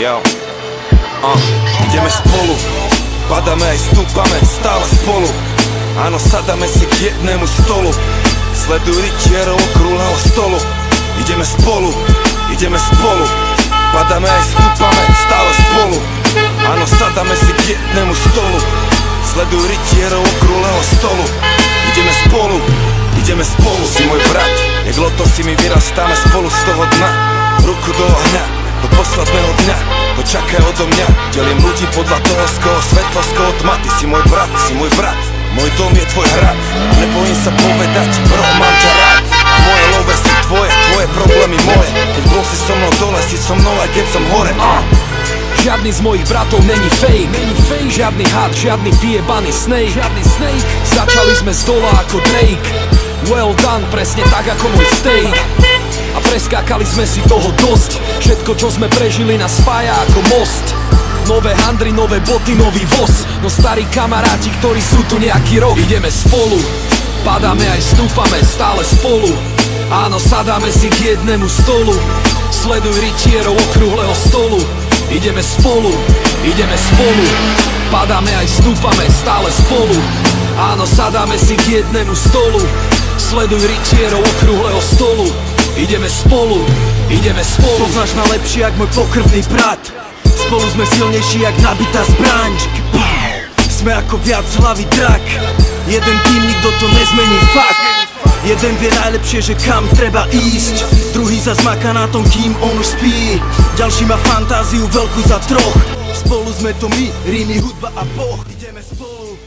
Jo. Ideme spolu, padáme aj stúpame, stále spolu. Áno, sadáme si k jednému stolu. Sleduj rytierov okrúhleho stolu. Ideme spolu, padáme aj stúpame, stále spolu. Áno, sadáme si k jednému stolu. Sleduj rytierov okrúhleho stolu. Ideme spolu, si môj brat. Jak loto si my vyrastáme spolu z toho dna. Ruku do ohňa, do posledného dňa. To čakaj odo mňa. Delím ľudí podľa toho, z koho svetlo, z koho tma. Ty si môj brat, môj dom je tvoj hrad. Nebojím sa povedať, bro, mám ťa rád. Moje love sú tvoje problémy moje. Keď bol si so mnou dole, si so mnou aj keď som hore. Žiadny z mojich bratov není fake. Žiadny had, žiadny vyjebaný snake. Začali sme z dola ako Drake. Well done, presne tak ako môj steak. A preskákali sme si toho dosť. Všetko čo sme prežili nás spája ako most. Nové handry, nové boty, nový voz. No starí kamaráti, ktorí sú tu nejaký rok. Ideme spolu, padáme aj stúpame, stále spolu. Áno, sadáme si k jednému stolu. Sleduj rytierov okrúhleho stolu. Ideme spolu, padáme aj stúpame, stále spolu. Áno, sadáme si k jednému stolu. Sleduj rytierov okrúhleho stolu. Ideme spolu. Poznáš ma lepšie jak môj pokrvný brat. Spolu sme silnejší jak nabitá zbraň. Sme ako viac hlavy drak. Jeden tým, nikto to nezmení, fuck. Jeden vie najlepšie, že kam treba ísť. Druhý zas maká na tom, kým on už spí. Ďalší má fantáziu veľkú za troch. Spolu sme to my, rímy, hudba a Boh. Ideme spolu.